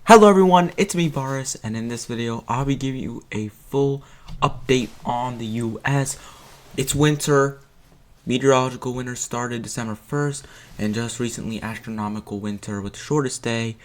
Hello everyone, it's me Boris, and in this video I'll be giving you a full update on the US. It's winter, meteorological winter started December 1st, and just recently astronomical winter with the shortest day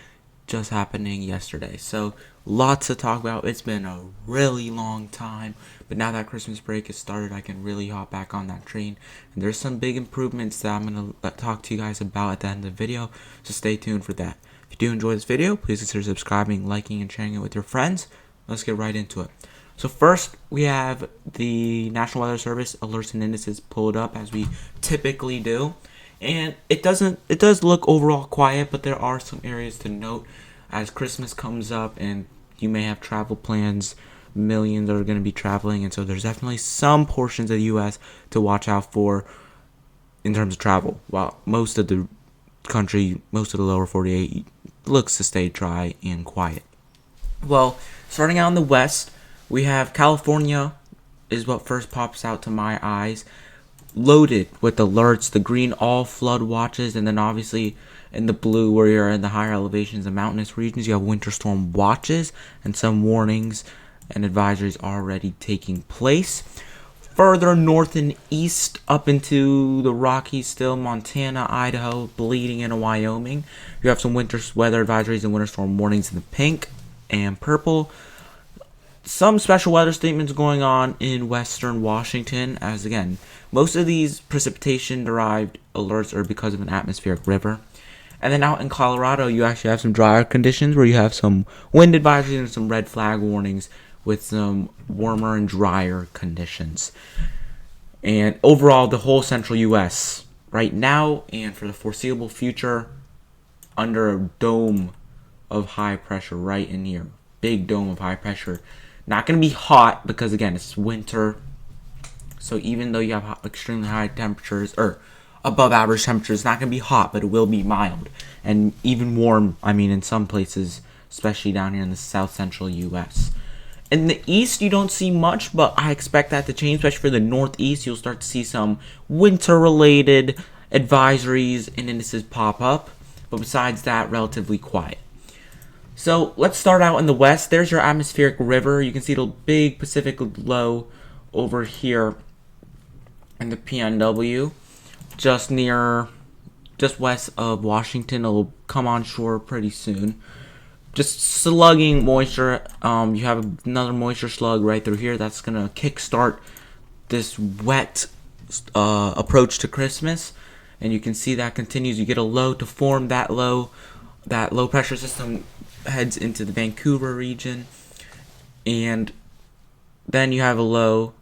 just happening yesterday. So lots to talk about. It's been a really long time, but now that Christmas break has started, I can really hop back on that train, and there's some big improvements that I'm going to talk to you guys about at the end of the video, so stay tuned for that. If you do enjoy this video, please consider subscribing, liking, and sharing it with your friends. Let's get right into it. So first, we have the National Weather Service alerts and indices pulled up as we typically do. And it does look overall quiet, but there are some areas to note as Christmas comes up and you may have travel plans. Millions are going to be traveling, and so there's definitely some portions of the U.S. to watch out for in terms of travel. While most of the country, most of the lower 48 looks to stay dry and quiet. Well, starting out in the west, we have California is what first pops out to my eyes, loaded with alerts, the green all flood watches, and then obviously in the blue where you're in the higher elevations and mountainous regions, you have winter storm watches and some warnings and advisories already taking place. Further north and east up into the Rockies still, Montana, Idaho, bleeding into Wyoming. You have some winter weather advisories and winter storm warnings in the pink and purple. Some special weather statements going on in western Washington, as again, most of these precipitation derived alerts are because of an atmospheric river. And then out in Colorado, you actually have some drier conditions where you have some wind advisories and some red flag warnings with some warmer and drier conditions. And overall, the whole central U.S. right now and for the foreseeable future under a dome of high pressure right in here. Big dome of high pressure. Not going to be hot because, again, it's winter. So even though you have extremely high temperatures or above average temperatures, it's not going to be hot, but it will be mild. And even warm, in some places, especially down here in the south central U.S. In the east, you don't see much, but I expect that to change, especially for the northeast. You'll start to see some winter-related advisories and indices pop up, but besides that, relatively quiet. So let's start out in the west. There's your atmospheric river. You can see the big Pacific low over here in the PNW, just west of Washington. It'll come on shore pretty soon. Just slugging moisture. You have another moisture slug right through here that's gonna kickstart this wet approach to Christmas, and you can see that continues. You get a low to form. That low pressure system heads into the Vancouver region, and then you have a low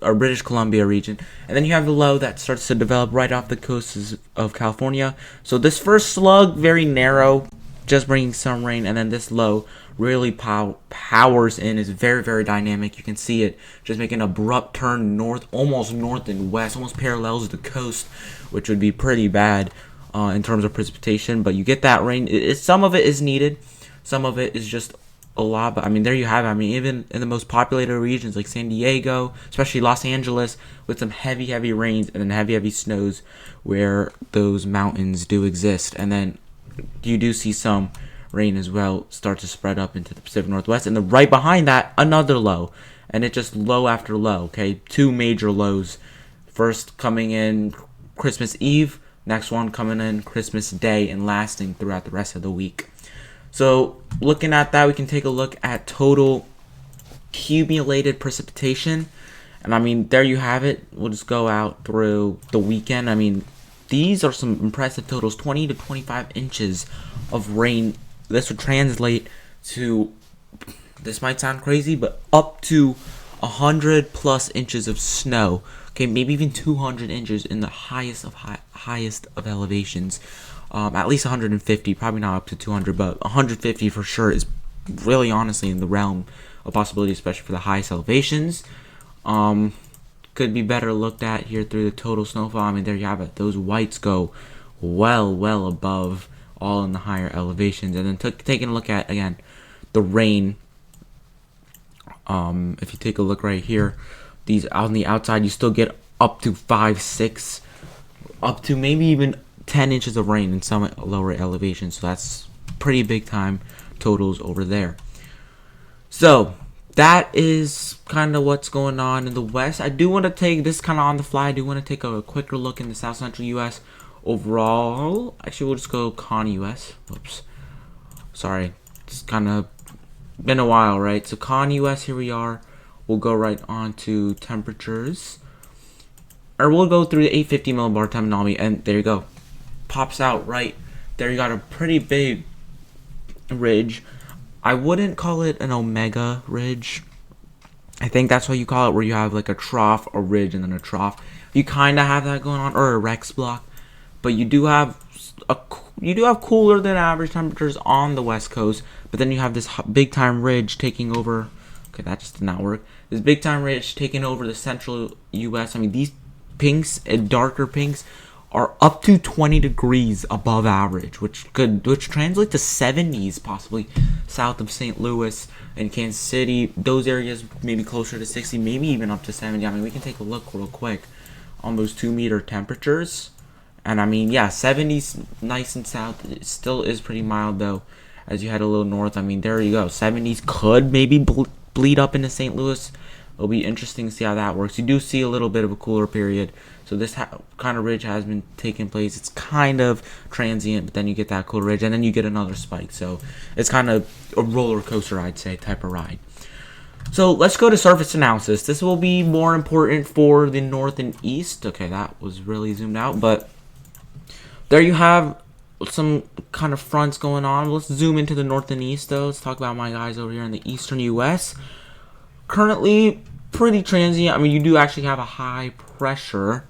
or British Columbia region, and then you have the low that starts to develop right off the coasts of California. So this first slug, very narrow, just bringing some rain, and then this low really powers in, is very, very dynamic. You can see it just making an abrupt turn north, almost north and west, almost parallels the coast, which would be pretty bad in terms of precipitation. But you get that rain. Some of it is needed, some of it is just a lot. But there you have it. Even in the most populated regions like San Diego, especially Los Angeles, with some heavy rains and then heavy snows where those mountains do exist. And then you do see some rain as well start to spread up into the Pacific Northwest, and then right behind that, another low, and it just low after low. Okay, two major lows. First coming in Christmas Eve, next one coming in Christmas Day, and lasting throughout the rest of the week. So looking at that, we can take a look at total accumulated precipitation, and there you have it. We'll just go out through the weekend. These are some impressive totals, 20 to 25 inches of rain. This would translate to, this might sound crazy, but up to 100 plus inches of snow. Okay, maybe even 200 inches in the highest of elevations. At least 150, probably not up to 200, but 150 for sure is really honestly in the realm of possibility, especially for the highest elevations. Could be better looked at here through the total snowfall. There you have it. Those whites go well above all in the higher elevations. And then taking a look at, again, the rain. If you take a look right here, these on the outside, you still get up to 5, 6, up to maybe even 10 inches of rain in some lower elevations. So that's pretty big time totals over there. So that is kind of what's going on in the West. I do want to take this kind of on the fly. I do want to take a quicker look in the South Central U.S. overall. Actually, we'll just go Con U.S. Oops, sorry, it's kind of been a while, right? So Con U.S. here we are. We'll go right on to temperatures, or we'll go through the 850 millibar terminology, and there you go, pops out right there. You got a pretty big ridge. I wouldn't call it an omega ridge. I think that's what you call it, where you have like a trough, a ridge, and then a trough. You kind of have that going on, or a Rex block, but you do have cooler than average temperatures on the West Coast. But then you have this big time ridge taking over. Okay, that just did not work. This big time ridge taking over the central U.S. I mean, these pinks and darker pinks are up to 20 degrees above average, which translates to 70s possibly south of St. Louis and Kansas City. Those areas maybe closer to 60, maybe even up to 70. I mean, we can take a look real quick on those 2-meter temperatures. And I mean, yeah, 70s nice and south. It still is pretty mild though as you head a little north. I mean, there you go. 70s could maybe bleed up into St. Louis. It'll be interesting to see how that works. You do see a little bit of a cooler period. So this kind of ridge has been taking place. It's kind of transient, but then you get that cool ridge, and then you get another spike. So it's kind of a roller coaster, I'd say, type of ride. So let's go to surface analysis. This will be more important for the north and east. Okay, that was really zoomed out, but there you have some kind of fronts going on. Let's zoom into the north and east, though. Let's talk about my guys over here in the eastern U.S. Currently, pretty transient. I mean, you do actually have a high pressure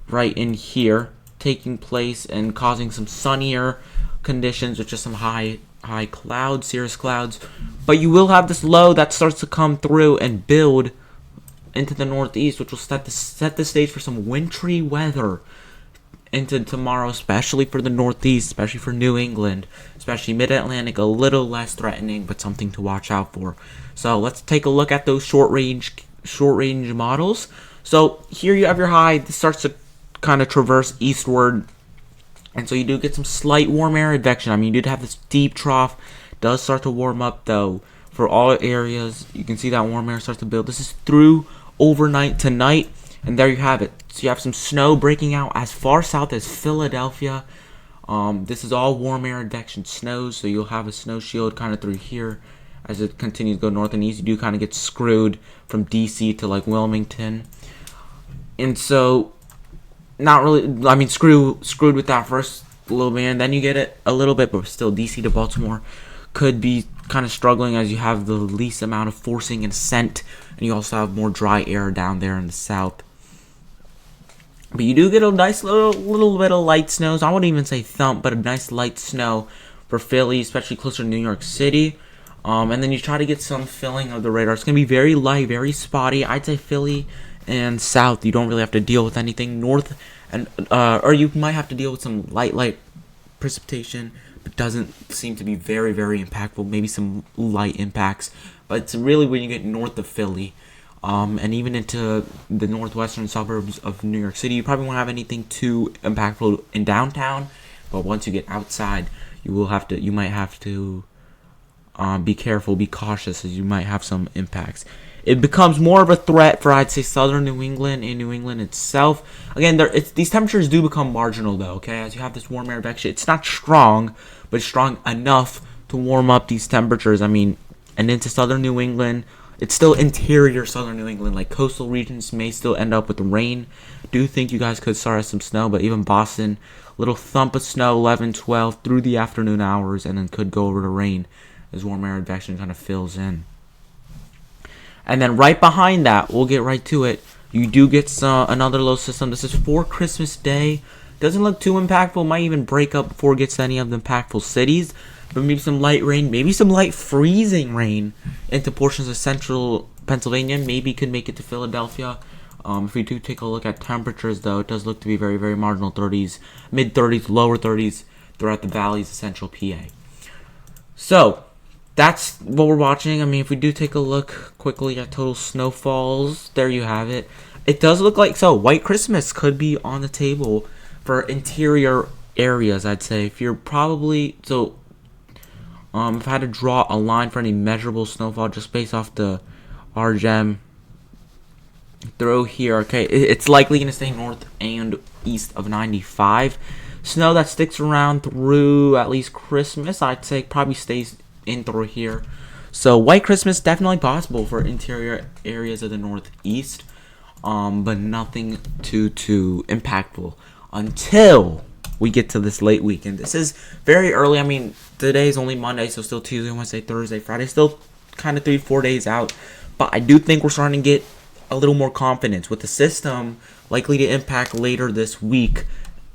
right in here taking place and causing some sunnier conditions with just some high clouds, cirrus clouds. But you will have this low that starts to come through and build into the northeast, which will set the stage for some wintry weather into tomorrow, especially for the northeast, especially for New England, especially mid-Atlantic. A little less threatening, but something to watch out for. So let's take a look at those short range models. So here you have your high. This starts to kind of traverse eastward, and so you do get some slight warm air advection. I mean, you did have this deep trough. Does start to warm up though for all areas. You can see that warm air starts to build. This is through overnight tonight, and there you have it. So you have some snow breaking out as far south as Philadelphia. This is all warm air advection snows, so you'll have a snow shield kind of through here. As it continues to go north and east, you do kind of get screwed from DC to like Wilmington, and so not really. I mean, screwed with that first little bit, and then you get it a little bit, but still DC to Baltimore could be kind of struggling as you have the least amount of forcing and ascent, and you also have more dry air down there in the south. But you do get a nice little bit of light snows. I wouldn't even say thump, but a nice light snow for Philly, especially closer to New York City. And then you try to get some filling of the radar. It's going to be very light, very spotty. I'd say Philly and south, you don't really have to deal with anything. North, and or you might have to deal with some light precipitation, but doesn't seem to be very, very impactful. Maybe some light impacts. But it's really when you get north of Philly, and even into the northwestern suburbs of New York City, you probably won't have anything too impactful in downtown. But once you get outside, you might have to be careful, be cautious, as you might have some impacts. It becomes more of a threat for, I'd say, southern New England and New England itself. Again, these temperatures do become marginal, though, okay? As you have this warm air advection, it's not strong, but it's strong enough to warm up these temperatures. I mean, and into southern New England, it's still interior southern New England. Like, coastal regions may still end up with rain. Do think you guys could start some snow, but even Boston, little thump of snow, 11, 12, through the afternoon hours, and then could go over to rain as warm air advection kind of fills in. And then right behind that, we'll get right to it, you do get another low system. This is for Christmas Day. Doesn't look too impactful. Might even break up before it gets to any of the impactful cities. But maybe some light rain, maybe some light freezing rain into portions of central Pennsylvania. Maybe could make it to Philadelphia. If we do take a look at temperatures, though, it does look to be very, very marginal 30s, mid-30s, lower 30s throughout the valleys of central PA. So that's what we're watching. I mean, if we do take a look quickly at total snowfalls, there you have it. It does look like, so White Christmas could be on the table for interior areas, I'd say. If you're probably, so If I had to draw a line for any measurable snowfall just based off the RGEM through here, okay, it's likely going to stay north and east of 95. Snow that sticks around through at least Christmas, I'd say probably stays in through here. So white Christmas definitely possible for interior areas of the northeast, but nothing too impactful until we get to this late weekend. This is very early. I mean, today's only Monday, so still Tuesday, Wednesday, Thursday, Friday, still kind of 3-4 days out. But I do think we're starting to get a little more confidence with the system likely to impact later this week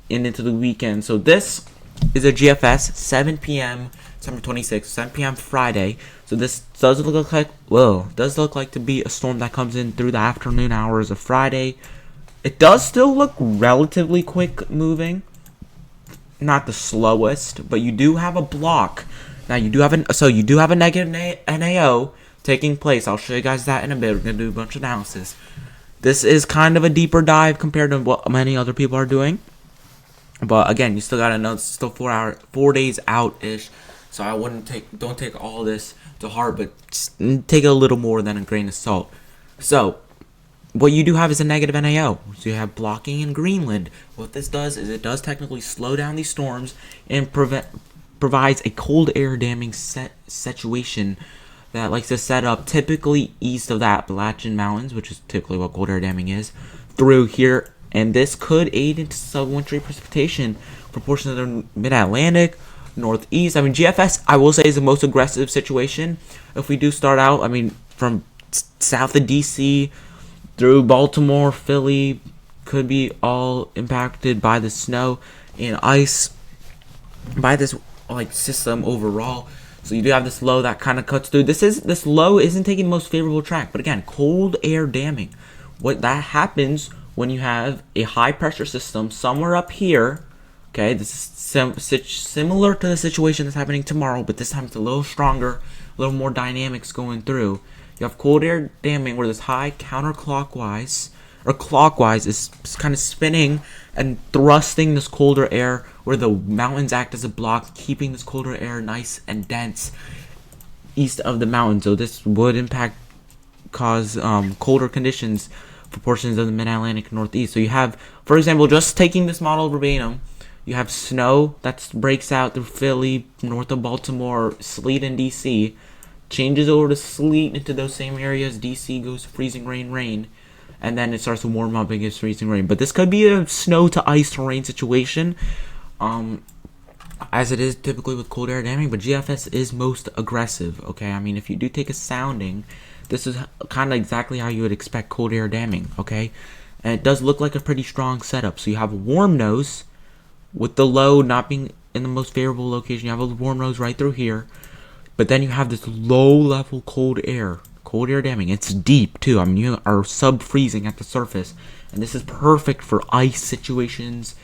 and into the weekend. So this is a GFS, 7 p.m. December 26th, 7 p.m. Friday. So this does look like to be a storm that comes in through the afternoon hours of Friday. It does still look relatively quick moving, not the slowest, but you do have a block. Now you do have a negative NAO taking place. I'll show you guys that in a bit. We're gonna do a bunch of analysis. This is kind of a deeper dive compared to what many other people are doing. But again, you still gotta know it's still 4 days out ish. So I don't take all this to heart, but take it a little more than a grain of salt. So what you do have is a negative NAO. So you have blocking in Greenland. What this does is it does technically slow down these storms and provides a cold air damming situation that likes to set up typically east of the Appalachian Mountains, which is typically what cold air damming is, through here. And this could aid into subwintry precipitation for portions of the mid-Atlantic, northeast. I mean, GFS, I will say, is the most aggressive situation. If we do start out, I mean, from south of DC through Baltimore, Philly, could be all impacted by the snow and ice, by this system overall. So you do have this low that kind of cuts through. This low isn't taking the most favorable track, but again, cold air damming. What that happens when you have a high pressure system somewhere up here. Okay, this is similar to the situation that's happening tomorrow, but this time it's a little stronger, a little more dynamics going through. You have cold air damming where this high counterclockwise or clockwise is kind of spinning and thrusting this colder air where the mountains act as a block, keeping this colder air nice and dense east of the mountain. So this would cause colder conditions for portions of the mid-Atlantic northeast. So you have, for example, just taking this model verbatim, you have snow that breaks out through Philly, north of Baltimore, sleet in DC, changes over to sleet into those same areas. DC goes freezing rain, and then it starts to warm up and gets freezing rain. But this could be a snow to ice to rain situation, as it is typically with cold air damming. But GFS is most aggressive. Okay, I mean, if you do take a sounding, this is kind of exactly how you would expect cold air damming. Okay, and it does look like a pretty strong setup. So you have a warm nose with the low not being in the most favorable location. You have a warm nose right through here, but then you have this low-level cold air damming. It's deep too. I mean, you are sub-freezing at the surface, and this is perfect for ice situations.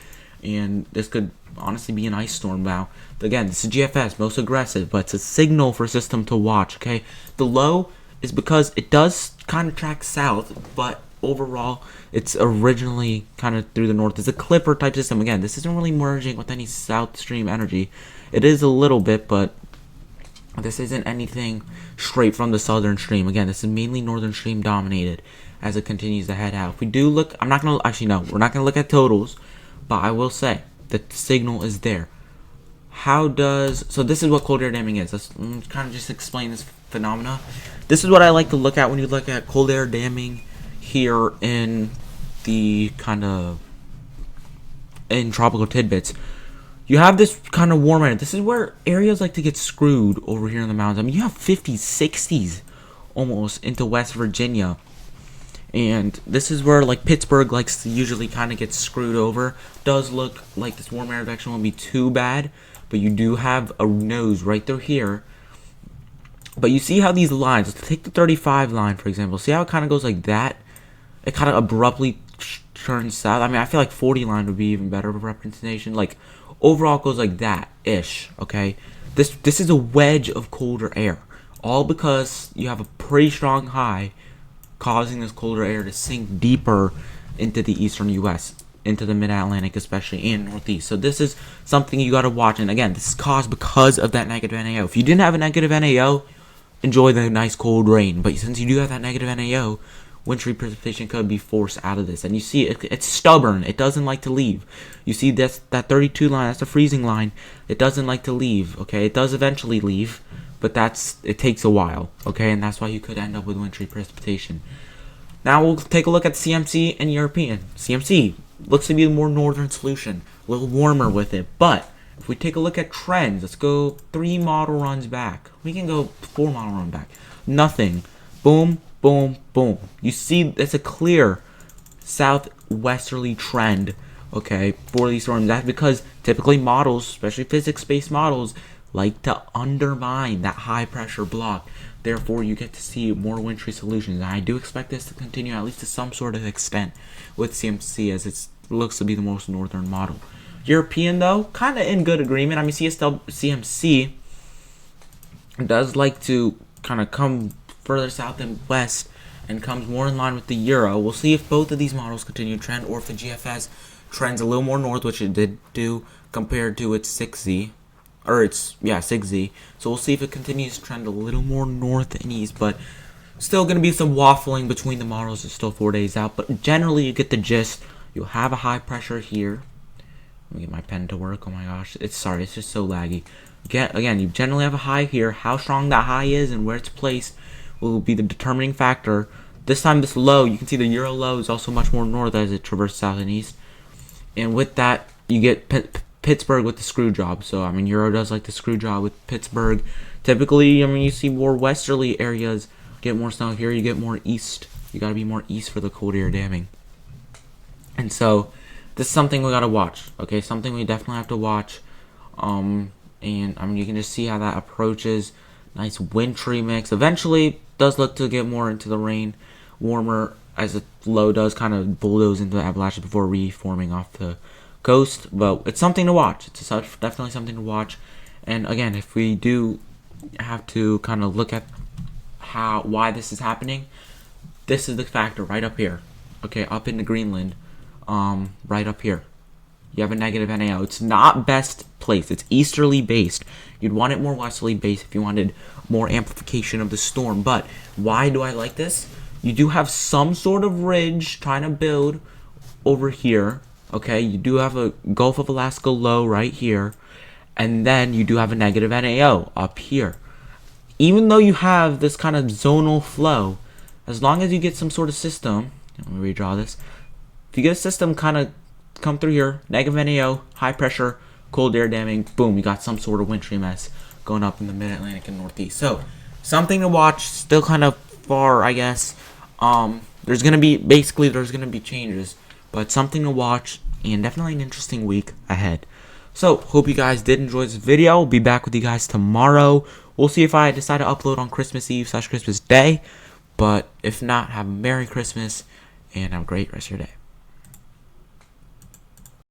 And this could honestly be an ice storm now. But again, this is GFS, most aggressive, but it's a signal for a system to watch. Okay, the low is because it does kind of track south, but overall, it's originally kind of through the north. It's a Clipper type system. Again, this isn't really merging with any South Stream energy. It is a little bit, but this isn't anything straight from the Southern Stream. Again, this is mainly Northern Stream dominated as it continues to head out. If we do look, we're not going to look at totals, but I will say that the signal is there. So this is what cold air damming is. Let's kind of just explain this phenomena. This is what I like to look at when you look at cold air damming here in the in tropical tidbits. You have this kind of warm air. This is where areas like to get screwed over here in the mountains. I mean, you have 50s, 60s almost into West Virginia. And this is where like Pittsburgh likes to usually kind of get screwed over. Does look like this warm air direction won't be too bad, but you do have a nose right through here. But you see how these lines, let's take the 35 line for example. See how it kind of goes like that? It kind of abruptly turns south. I mean, I feel like 40 line would be even better of a representation. Like overall it goes like that ish. Okay, this is a wedge of colder air, all because you have a pretty strong high causing this colder air to sink deeper into the eastern U.S. into the mid-Atlantic, especially in Northeast. So this is something you got to watch. And again, this is caused because of that negative NAO. If you didn't have a negative NAO, enjoy the nice cold rain. But since you do have that negative NAO, wintry precipitation could be forced out of this. And you see it's stubborn. It doesn't like to leave. You see that 32 line, that's the freezing line. It doesn't like to leave, okay? It does eventually leave, but it takes a while, okay? And that's why you could end up with wintry precipitation. Now we'll take a look at CMC and European. CMC looks to be a more northern solution, a little warmer with it. But if we take a look at trends, let's go 3 model runs back. We can go 4 model run back. Nothing. Boom, boom, boom. You see, it's a clear southwesterly trend, okay, for these storms. That's because typically models, especially physics-based models, like to undermine that high pressure block. Therefore, you get to see more wintry solutions. And I do expect this to continue at least to some sort of extent with CMC, as it looks to be the most northern model. European, though, kind of in good agreement. I mean, CMC does like to kind of come further south and west and comes more in line with the Euro. We'll see if both of these models continue to trend, or if the GFS trends a little more north, which it did do compared to its 6Z. Or it's, 6Z. So we'll see if it continues to trend a little more north and east, but still going to be some waffling between the models. It's still 4 days out, but generally you get the gist. You'll have a high pressure here. Let me get my pen to work. Oh my gosh, it's just so laggy. Again, you generally have a high here. How strong that high is and where it's placed will be the determining factor. This time, this low, you can see the Euro low is also much more north as it traverses south and east. And with that, you get Pittsburgh with the screw job. So, I mean, Euro does like the screw job with Pittsburgh. Typically, I mean, you see more westerly areas get more snow. Here you get more east. You got to be more east for the cold air damming. And so, this is something we got to watch. Okay, something we definitely have to watch. And, I mean, you can just see how that approaches. Nice wintry mix. Eventually, does look to get more into the rain. Warmer as the low does kind of bulldoze into the Appalachians before reforming off the coast, but it's something to watch. It's definitely something to watch. And again, if we do have to kind of look at why this is happening, this is the factor right up here. Okay, up into Greenland, right up here. You have a negative NAO. It's not best placed. It's easterly based. You'd want it more westerly based if you wanted more amplification of the storm. But why do I like this? You do have some sort of ridge trying to build over here. Okay, you do have a Gulf of Alaska low right here, and then you do have a negative NAO up here. Even though you have this kind of zonal flow, as long as you get some sort of system, let me redraw this. If you get a system kind of come through here, negative NAO, high pressure, cold air damming, boom, you got some sort of wintry mess going up in the mid-Atlantic and Northeast. So, something to watch, still kind of far, I guess. There's going to be changes, but something to watch, and definitely an interesting week ahead. So, hope you guys did enjoy this video. We'll be back with you guys tomorrow. We'll see if I decide to upload on Christmas Eve / Christmas Day. But if not, have a Merry Christmas, and have a great rest of your day.